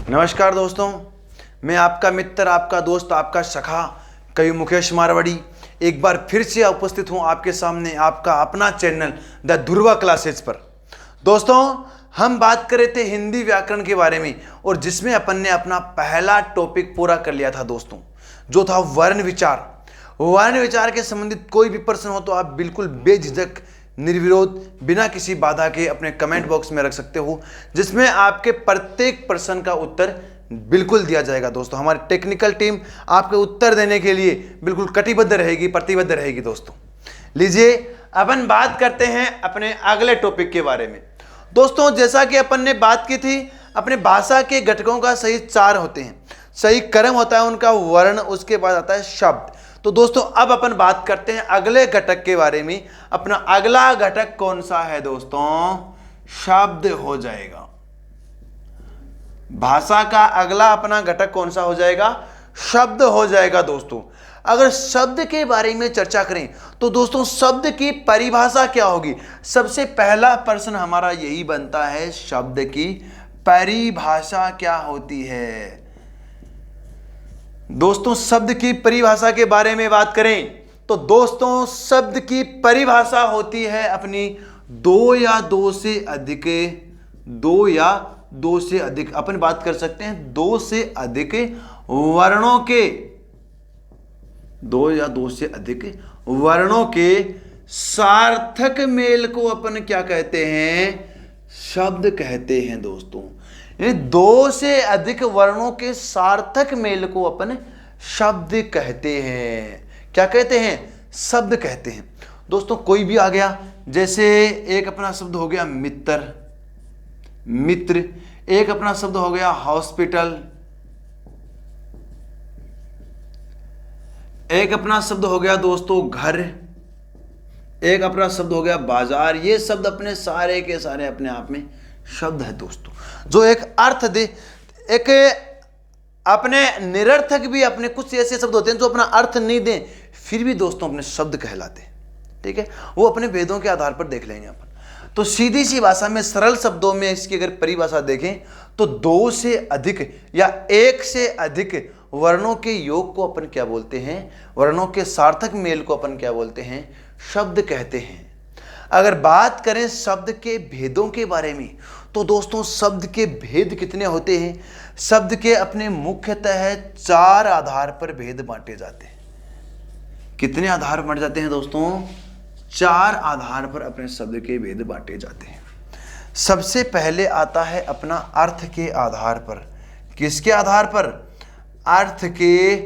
नमस्कार दोस्तों, मैं आपका मित्र, आपका दोस्त, आपका सखा कवि मुकेश मारवाड़ी एक बार फिर से उपस्थित हूं आपके सामने आपका अपना चैनल द ध्रुवा क्लासेज पर। दोस्तों, हम बात कर रहे थे हिंदी व्याकरण के बारे में और जिसमें अपन ने अपना पहला टॉपिक पूरा कर लिया था दोस्तों, जो था वर्ण विचार। वर्ण विचार के संबंधित कोई भी प्रश्न हो तो आप बिल्कुल बेझिझक, निर्विरोध, बिना किसी बाधा के अपने कमेंट बॉक्स में रख सकते हो, जिसमें आपके प्रत्येक प्रश्न का उत्तर बिल्कुल दिया जाएगा। दोस्तों, हमारी टेक्निकल टीम आपके उत्तर देने के लिए बिल्कुल कटिबद्ध रहेगी, प्रतिबद्ध रहेगी। दोस्तों, लीजिए अपन बात करते हैं अपने अगले टॉपिक के बारे में। दोस्तों, जैसा कि अपन ने बात की थी, अपने भाषा के घटकों का सही 4 होते हैं। सही क्रम होता है उनका वर्ण, उसके बाद आता है शब्द। तो दोस्तों, अब अपन बात करते हैं अगले घटक के बारे में। अपना अगला घटक कौन सा है दोस्तों? शब्द हो जाएगा। भाषा का अगला अपना घटक कौन सा हो जाएगा? शब्द हो जाएगा। दोस्तों, अगर शब्द के बारे में चर्चा करें तो दोस्तों, शब्द की परिभाषा क्या होगी? सबसे पहला प्रश्न हमारा यही बनता है, शब्द की परिभाषा क्या होती है? दोस्तों, शब्द की परिभाषा के बारे में बात करें तो दोस्तों, शब्द की परिभाषा होती है अपनी दो या दो से अधिक अपन बात कर सकते हैं 2 से अधिक वर्णों के, 2 या 2 से अधिक वर्णों के सार्थक मेल को अपन क्या कहते हैं? शब्द कहते हैं। दोस्तों, 2 से अधिक वर्णों के सार्थक मेल को अपन शब्द कहते हैं। क्या कहते हैं? शब्द कहते हैं। दोस्तों, कोई भी आ गया, जैसे एक अपना शब्द हो गया मित्र, एक अपना शब्द हो गया हॉस्पिटल, एक अपना शब्द हो गया दोस्तों घर, एक अपना शब्द हो गया बाजार। ये शब्द अपने सारे के सारे अपने आप में शब्द है दोस्तों, जो एक अर्थ दे। एक अपने निरर्थक भी अपने कुछ ऐसे शब्द होते हैं जो अपना अर्थ नहीं दें, फिर भी दोस्तों अपने शब्द कहलाते हैं। ठीक है, वो अपने वेदों के आधार पर देख लेंगे अपन। तो सीधी सी भाषा में, सरल शब्दों में इसकी अगर परिभाषा देखें तो 2 से अधिक या 1 से अधिक वर्णों के योग को अपन क्या बोलते हैं? वर्णों के सार्थक मेल को अपन क्या बोलते हैं? शब्द कहते हैं। अगर बात करें शब्द के भेदों के बारे में तो दोस्तों, शब्द के भेद कितने होते हैं? शब्द के अपने मुख्यतः 4 आधार पर भेद बांटे जाते हैं। कितने आधार बांटे जाते हैं दोस्तों? 4 आधार पर अपने शब्द के भेद बांटे जाते हैं। सबसे पहले आता है अपना अर्थ के आधार पर। किसके आधार पर? अर्थ के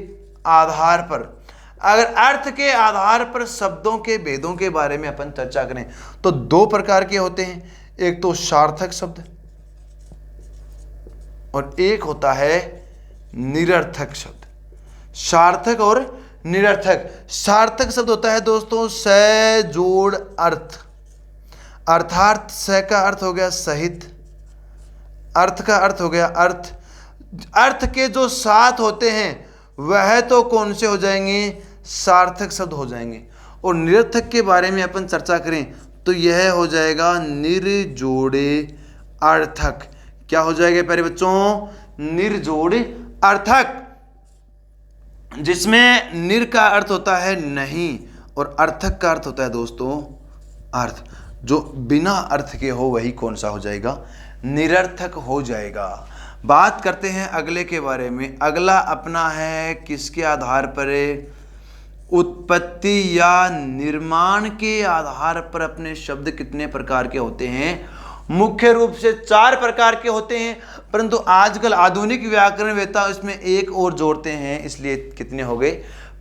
आधार पर। अगर अर्थ के आधार पर शब्दों के भेदों के बारे में अपन चर्चा करें तो 2 प्रकार के होते हैं। एक तो सार्थक शब्द और एक होता है निरर्थक शब्द। सार्थक और निरर्थक। सार्थक शब्द होता है दोस्तों स जोड़ अर्थ, अर्थात स का अर्थ हो गया सहित, अर्थ का अर्थ हो गया अर्थ। अर्थ के जो साथ होते हैं वह तो कौन से हो जाएंगे? सार्थक शब्द हो जाएंगे। और निरर्थक के बारे में अपन चर्चा करें तो यह हो जाएगा निर्जोड़े अर्थक। क्या हो जाएगा प्यारे बच्चों? निर्जोड़े अर्थक, जिसमें निर का अर्थ होता है नहीं और अर्थक का अर्थ होता है दोस्तों अर्थ। जो बिना अर्थ के हो वही कौन सा हो जाएगा? निरर्थक हो जाएगा। बात करते हैं अगले के बारे में। अगला अपना है किसके आधार पर? उत्पत्ति या निर्माण के आधार पर अपने शब्द कितने प्रकार के होते हैं? मुख्य रूप से 4 प्रकार के होते हैं, परंतु आजकल आधुनिक व्याकरण वेता इसमें एक और जोड़ते हैं, इसलिए कितने हो गए?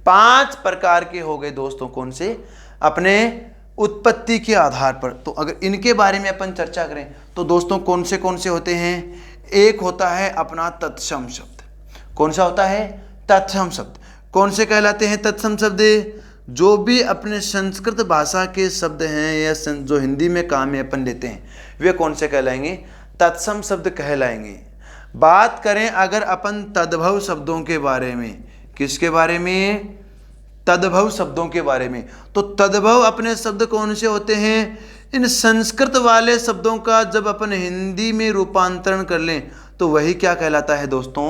5 प्रकार के हो गए दोस्तों। कौन से? अपने उत्पत्ति के आधार पर। तो अगर इनके बारे में अपन चर्चा करें तो दोस्तों कौन से होते हैं? एक होता है अपना तत्सम शब्द। कौन सा होता है? तत्सम शब्द। कौन से कहलाते हैं तत्सम शब्द? जो भी अपने संस्कृत भाषा के शब्द हैं या जो हिंदी में काम में अपन लेते हैं वे कौन से कहलाएंगे? तत्सम शब्द कहलाएंगे। बात करें अगर अपन तद्भव शब्दों के बारे में, किसके बारे में? तद्भव शब्दों के बारे में। तो तद्भव अपने शब्द कौन से होते हैं? इन संस्कृत वाले शब्दों का जब अपन हिंदी में रूपांतरण कर लें तो वही क्या कहलाता है दोस्तों,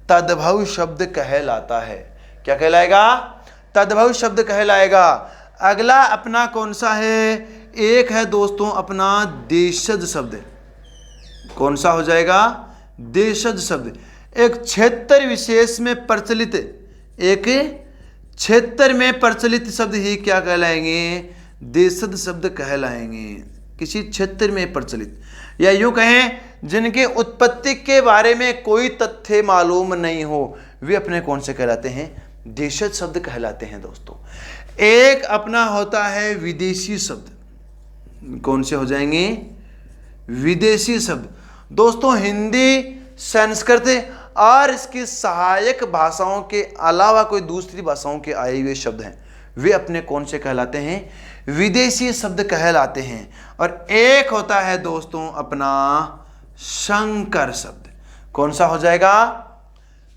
तद्भव शब्द कहलाता है। क्या कहलाएगा, तद्भव शब्द कहलाएगा। अगला अपना कौन सा है, एक है दोस्तों अपना देशज शब्द। कौन सा हो जाएगा, देशज शब्द। एक क्षेत्र विशेष में प्रचलित, एक क्षेत्र में प्रचलित शब्द ही क्या कहलाएंगे, देशज शब्द कहलाएंगे। किसी क्षेत्र में प्रचलित, या यूं कहें जिनके उत्पत्ति के बारे में कोई तथ्य मालूम नहीं हो, वे अपने कौन से कहलाते हैं, देशज शब्द कहलाते हैं दोस्तों। एक अपना होता है विदेशी शब्द। कौन से हो जाएंगे, विदेशी शब्द। दोस्तों हिंदी, संस्कृत और इसकी सहायक भाषाओं के अलावा कोई दूसरी भाषाओं के आए हुए शब्द हैं, वे अपने कौन से कहलाते हैं, विदेशी शब्द कहलाते हैं। और एक होता है दोस्तों अपना संकर शब्द। कौन सा हो जाएगा,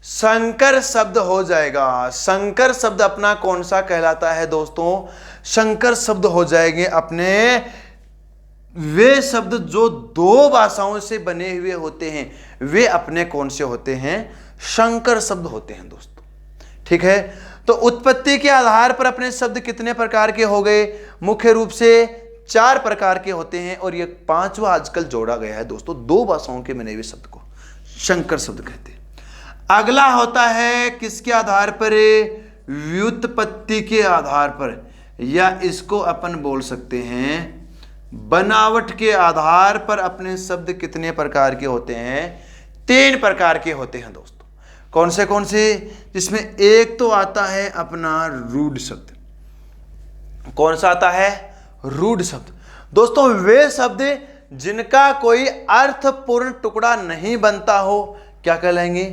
संकर शब्द हो जाएगा। संकर शब्द अपना कौन सा कहलाता है दोस्तों, संकर शब्द हो जाएंगे अपने वे शब्द जो दो भाषाओं से बने हुए होते हैं, वे अपने कौन से होते हैं, संकर शब्द होते हैं दोस्तों। ठीक है, तो उत्पत्ति के आधार पर अपने शब्द कितने प्रकार के हो गए, मुख्य रूप से 4 प्रकार के होते हैं, और ये 5वां आजकल जोड़ा गया है दोस्तों, दो भाषाओं के बने हुए शब्द को संकर शब्द कहते हैं। अगला होता है किसके आधार पर, व्युत्पत्ति के आधार पर, या इसको अपन बोल सकते हैं बनावट के आधार पर अपने शब्द कितने प्रकार के होते हैं, 3 प्रकार के होते हैं दोस्तों। कौन से, जिसमें एक तो आता है अपना रूढ़ शब्द। कौन सा आता है, रूढ़ शब्द। दोस्तों वे शब्द जिनका कोई अर्थपूर्ण टुकड़ा नहीं बनता हो, क्या कहलाएंगे,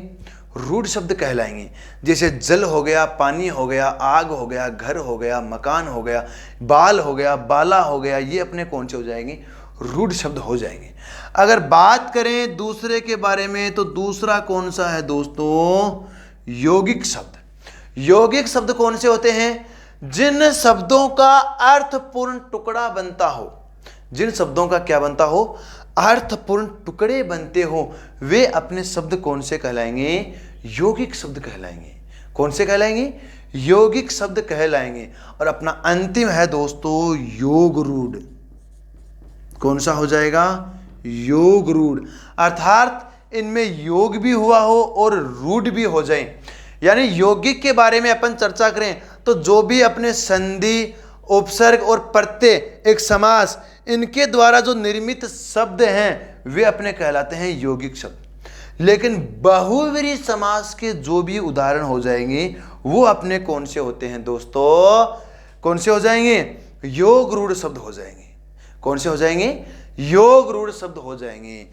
रूढ़ शब्द कहलाएंगे। जैसे जल हो गया, पानी हो गया, आग हो गया, घर हो गया, मकान हो गया, बाल हो गया, बाला हो गया, ये अपने कौन से हो जाएंगे, रूढ़ शब्द हो जाएंगे। अगर बात करें दूसरे के बारे में, तो दूसरा कौन सा है दोस्तों, यौगिक शब्द। यौगिक शब्द कौन से होते हैं, जिन शब्दों का अर्थपूर्ण टुकड़ा बनता हो, जिन शब्दों का क्या बनता हो, अर्थपूर्ण टुकड़े बनते हो, वे अपने शब्द कौन से कहलाएंगे, यौगिक शब्द कहलाएंगे। कौन से कहलाएंगे, यौगिक शब्द कहलाएंगे। और अपना अंतिम है दोस्तों योग रूढ़। कौन सा हो जाएगा, योग रूढ़। अर्थात इनमें योग भी हुआ हो और रूढ़ भी हो जाए। यानी यौगिक के बारे में अपन चर्चा करें तो जो भी अपने संधि, उपसर्ग और प्रत्यय, एक समास, इनके द्वारा जो निर्मित शब्द हैं वे अपने कहलाते हैं यौगिक शब्द। लेकिन बहुव्रीहि समास के जो भी उदाहरण हो जाएंगे वो अपने कौन से होते हैं दोस्तों, कौन से हो जाएंगे, योग रूढ़ शब्द हो जाएंगे। कौन से हो जाएंगे, योग रूढ़ शब्द हो जाएंगे।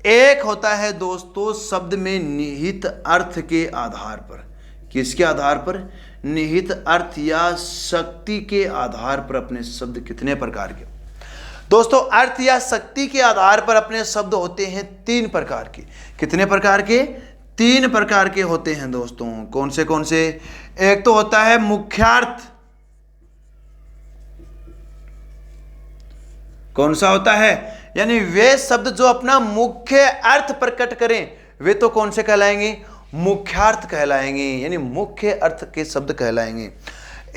एक होता है दोस्तों शब्द में निहित अर्थ के आधार पर। किसके आधार पर, निहित अर्थ या शक्ति के आधार पर अपने शब्द कितने प्रकार के दोस्तों, अर्थ या शक्ति के आधार पर अपने शब्द होते हैं 3 प्रकार के। कितने प्रकार के, 3 प्रकार के होते हैं दोस्तों। कौन से, एक तो होता है मुख्यार्थ। कौन सा होता है, यानी वे शब्द जो अपना मुख्य अर्थ प्रकट करें वे तो कौन से कहलाएंगे, मुख्यार्थ कहलाएंगे, यानी मुख्य अर्थ के शब्द कहलाएंगे।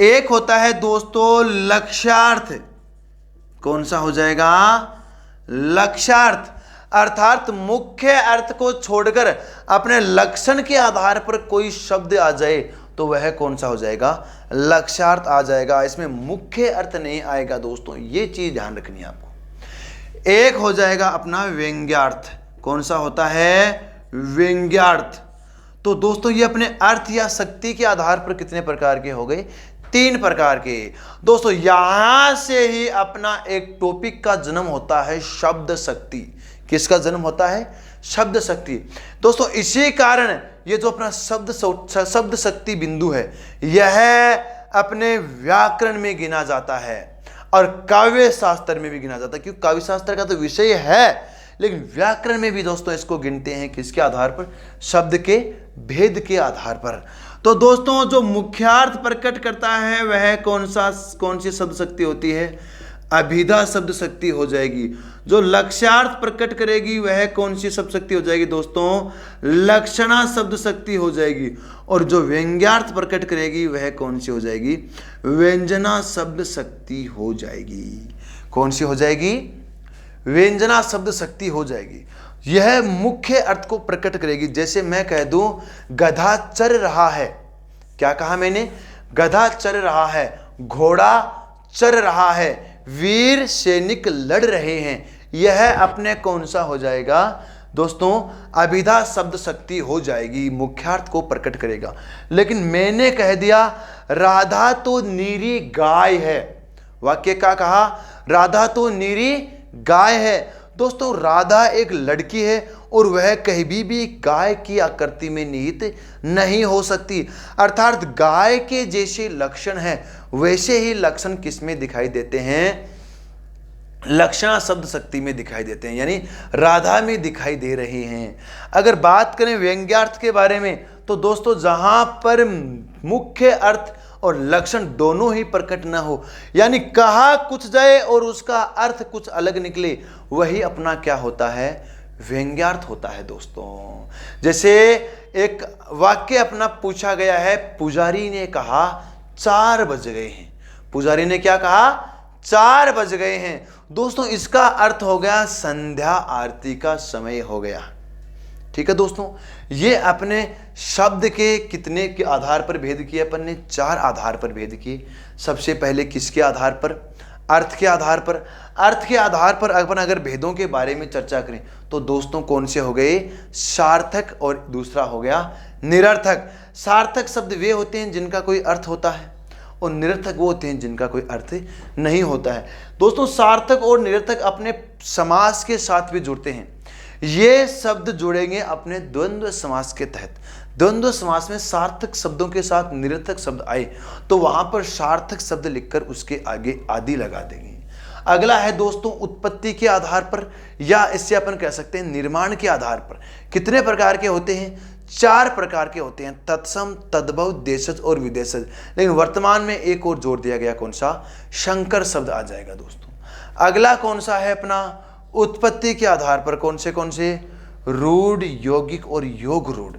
एक होता है दोस्तों लक्ष्यार्थ। कौन सा हो जाएगा, लक्ष्यार्थ। अर्थात मुख्य अर्थ को छोड़कर अपने लक्षण के आधार पर कोई शब्द आ जाए तो वह कौन सा हो जाएगा, लक्ष्यार्थ आ जाएगा। इसमें मुख्य अर्थ नहीं आएगा दोस्तों, ये चीज ध्यान रखनी है आपको। एक हो जाएगा अपना व्यंग्यार्थ। कौन सा होता है, व्यंग्यार्थ। तो दोस्तों ये अपने अर्थ या शक्ति के आधार पर कितने प्रकार के हो गए, 3 प्रकार के। दोस्तों यहां से ही अपना एक टॉपिक का जन्म होता है, शब्द शक्ति। किसका जन्म होता है, शब्द शक्ति। दोस्तों इसी कारण ये जो अपना शब्द शक्ति बिंदु है यह अपने व्याकरण में गिना जाता है और काव्य शास्त्र में भी गिना जाता है, क्योंकि काव्य शास्त्र का तो विषय है, लेकिन व्याकरण में भी दोस्तों इसको गिनते हैं। किसके आधार पर, शब्द के भेद के आधार पर। तो दोस्तों जो मुख्यार्थ प्रकट करता है वह कौन सी शब्द शक्ति होती है, अभिधा शब्द शक्ति हो जाएगी। जो लक्ष्यार्थ प्रकट करेगी वह कौन सी शब्द शक्ति हो जाएगी दोस्तों? लक्षणा शब्द शक्ति हो जाएगी। और जो व्यंग्यार्थ प्रकट करेगी वह कौन सी हो जाएगी? व्यंजना शब्द शक्ति हो जाएगी। कौन सी हो जाएगी? व्यंजना शब्द शक्ति हो जाएगी। यह मुख्य अर्थ को प्रकट करेगी। जैसे मैं कह दूं गधा चर रहा है, क्या कहा मैंने? गधा चर रहा है, घोड़ा चर रहा है, वीर सैनिक लड़ रहे हैं। यह अपने कौन सा हो जाएगा दोस्तों? अभिधा शब्द शक्ति हो जाएगी, मुख्यार्थ को प्रकट करेगा। लेकिन मैंने कह दिया राधा तो नीरी गाय है। वाक्य क्या कहा? राधा तो नीरी गाय है। दोस्तों राधा एक लड़की है और वह कहीं भी गाय की आकृति में निहित नहीं हो सकती। अर्थात गाय के जैसे लक्षण हैं वैसे ही लक्षण किसमें दिखाई देते हैं? लक्षणा शब्द शक्ति में दिखाई देते हैं, यानी राधा में दिखाई दे रहे हैं। अगर बात करें व्यंग्यार्थ के बारे में तो दोस्तों जहां पर मुख्य अर्थ और लक्षण दोनों ही प्रकट न हो, यानी कहा कुछ जाए और उसका अर्थ कुछ अलग निकले, वही अपना क्या होता है? व्यंग्यार्थ होता है दोस्तों। जैसे एक वाक्य अपना पूछा गया है, पुजारी ने कहा 4 बज गए हैं। पुजारी ने क्या कहा? 4 बज गए हैं। दोस्तों इसका अर्थ हो गया संध्या आरती का समय हो गया। ठीक है दोस्तों, ये अपने शब्द के कितने के आधार पर भेद किए? अपन ने 4 आधार पर भेद किए। सबसे पहले किसके आधार पर? अर्थ के आधार पर। अर्थ के आधार पर अपन अगर भेदों के बारे में चर्चा करें तो दोस्तों कौन से हो गए? सार्थक और दूसरा हो गया निरर्थक। सार्थक शब्द वे होते हैं जिनका कोई अर्थ होता है और निरर्थक वो होते हैं जिनका कोई अर्थ नहीं होता है। दोस्तों सार्थक और निरर्थक अपने समास के साथ भी जुड़ते हैं। ये शब्द जुड़ेंगे अपने द्वंद्व समास के तहत। द्वंद्व समास में सार्थक शब्दों के साथ निरर्थक शब्द आए तो वहां पर सार्थक शब्द लिखकर उसके आगे आदि लगा देंगे। अगला है दोस्तों उत्पत्ति के आधार पर, या इससे अपन कह सकते हैं निर्माण के आधार पर। कितने प्रकार के होते हैं? 4 प्रकार के होते हैं, तत्सम, तद्भव, देशज और विदेशज। लेकिन वर्तमान में एक और जोड़ दिया गया, कौन सा? शंकर शब्द आ जाएगा दोस्तों। अगला कौन सा है अपना? उत्पत्ति के आधार पर कौन से? रूढ़, यौगिक और योग रूढ़।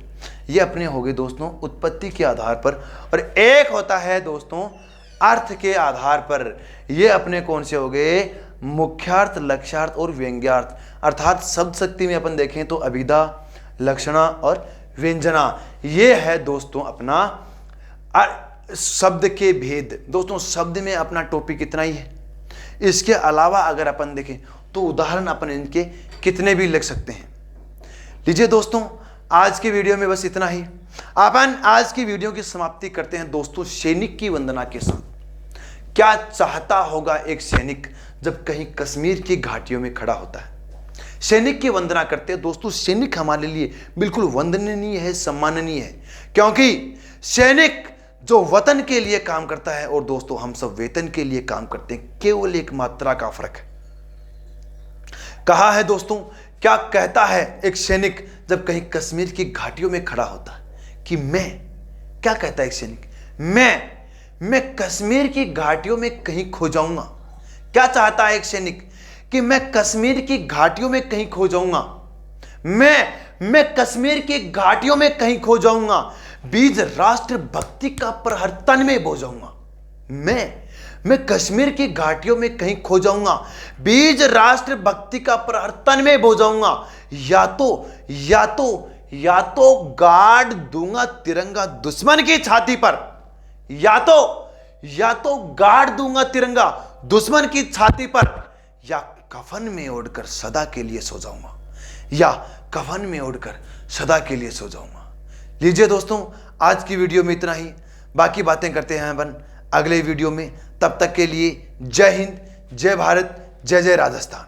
ये अपने हो गए दोस्तों उत्पत्ति के आधार पर। और एक होता है दोस्तों अर्थ के आधार पर। ये अपने कौन से हो गए? मुख्यार्थ, लक्ष्यार्थ और व्यंग्यार्थ। अर्थात शब्द शक्ति में अपन देखें तो अभिधा, लक्षणा और व्यंजना। ये है दोस्तों अपना शब्द के भेद। दोस्तों शब्द में अपना टॉपिक इतना ही है। इसके अलावा अगर अपन देखें तो उदाहरण अपन इनके कितने भी लिख सकते हैं। लीजिए दोस्तों आज के वीडियो में बस इतना ही। अपन आज की वीडियो की समाप्ति करते हैं दोस्तों सैनिक की वंदना के साथ। क्या चाहता होगा एक सैनिक जब कहीं कश्मीर की घाटियों में खड़ा होता है? सैनिक की वंदना करते हैं दोस्तों। सैनिक हमारे लिए बिल्कुल वंदनीय है, सम्माननीय है, क्योंकि सैनिक जो वतन के लिए काम करता है और दोस्तों हम सब वेतन के लिए काम करते हैं, केवल एक मात्रा का फर्क है। कहा है दोस्तों, क्या कहता है एक सैनिक जब कहीं कश्मीर की घाटियों में खड़ा होता है कि मैं, क्या कहता है एक सैनिक? मैं कश्मीर की घाटियों में कहीं खो जाऊंगा। क्या चाहता है एक सैनिक? कि मैं कश्मीर की घाटियों में कहीं खो जाऊंगा। मैं कश्मीर की घाटियों में कहीं खो जाऊंगा। बीज राष्ट्र भक्ति का प्रहर तन में बो जाऊंगा। मैं कश्मीर की घाटियों में कहीं खो जाऊंगा। बीज राष्ट्र भक्ति का प्रहर तन में बो जाऊंगा। या तो गाड़ दूंगा तिरंगा दुश्मन की छाती पर, या तो गाड़ दूंगा तिरंगा दुश्मन की छाती पर, या कफन में ओढ़कर सदा के लिए सो जाऊंगा, या कफन में ओढ़कर सदा के लिए सो जाऊंगा। लीजिए दोस्तों आज की वीडियो में इतना ही। बाकी बातें करते हैं अपन अगले वीडियो में। तब तक के लिए जय हिंद, जय भारत, जय जय राजस्थान।